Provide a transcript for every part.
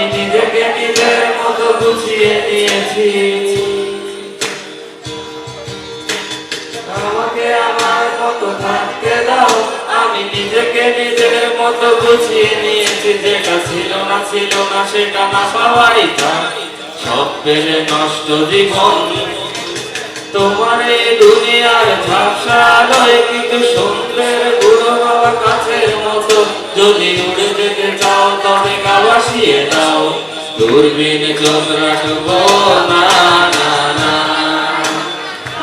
আমি নিজেকে নিজের মতো গুছিয়ে নিয়েছি। আমাকে আমার মতো থাকতে দাও, আমি নিজেকে নিজের মতো গুছিয়ে নিয়েছি। যেটা ছিল না সেটা না পাওয়াই থাক, সব পেলে নষ্ট জীবন। তোমার এই দুনিয়ার ঝাপসা আলোয় কিন্তু সুন্দরের বুড়ো বাবা কাছের মতো। যদি উড়ে যেতে চাও তবে গা ভাসিয়ে দাও, দূরবীন চোখ রাখবো না না না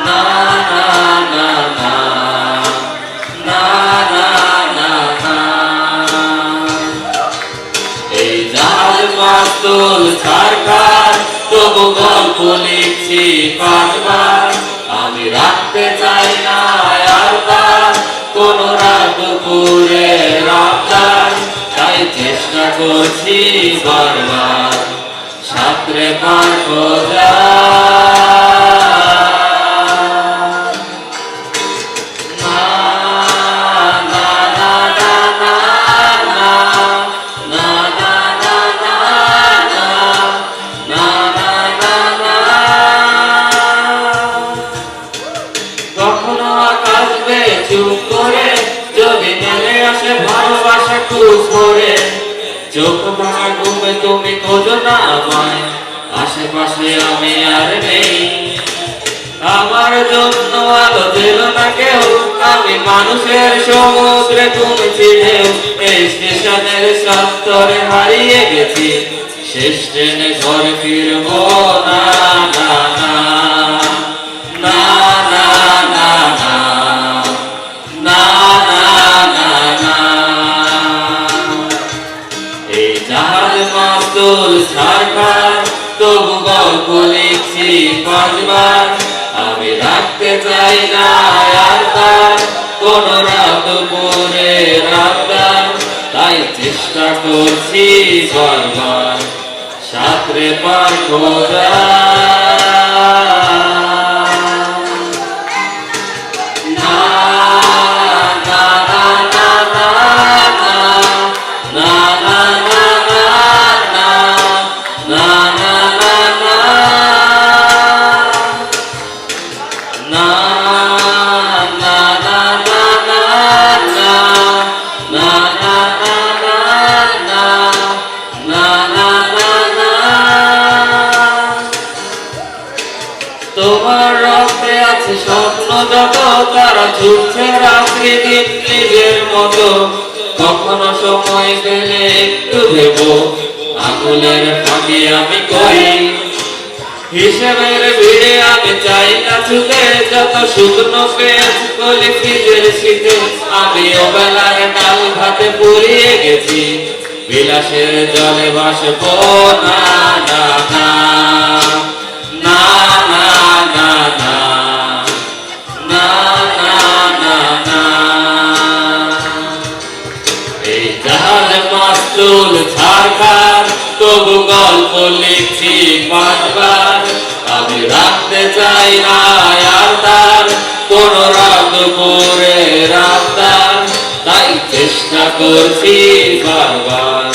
না না না না না না না। এই জাহাজ মাস্তুল সরকার তবু গল্প লিখছি পাঁচবার। আমি রাখতে চাই না আর তার কোন রাত দুপুরে রাতার, তাই চেষ্টা করছি বারবার সাঁতরে পার খোঁজা। কখনো আকাশ বেয়ে চুপ করে যদি নেমে আসে ভালোবাসা খুশ করে। চোখ ভাঙা ঘুমে তুমি খোঁজো না আমায়, আশেপাশে আমি আর নেই। আমার জন্য আলো দিল না কেউ, আমি মানুষের সমুদ্রে তুমি ঢেউ। এই স্টেশনের চত্বরে হারিয়ে গেছি, শেষ ট্রেনে ঘরে ফিরবো না না না না না না না না না। এই জাহাজ মাস্তুল সরকার তবু গল্প লিখছি পাঁচবার। আমি রাখতে চাই না আর তার কোন রাত দুপুরে রাতদার, তাই চেষ্টা করছি বারবার সাঁতরে পার খোঁজা। তোমার রক্তে আছে স্বপ্ন যত, তারা ছুটছে রাত্রি দিন নিজের মতো। কখনো সময় পেলে একটু ভেবো, আঙুলের ফাঁকি আমি করি হিসেবের ভিড়ে। আমি চাই না ছুটে যত শুকনো পেঁয়াজ কলি ফ্রিজের শীতে। আমি ওবেলার ডাল ভাতে পুড়িয়ে গেছি, বিলাসের জলে ভাসবো না না না না না না না না না না। এই জাহাজ মাস্তুল সরকার তবু গল্প লিখছি পাঁচবার। আমি রাখতে চাই না আর তার কোন রাত দুপুরে রাতদার, তাই চেষ্টা করছি বারবার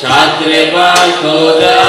সাঁতরে পার খোঁজা।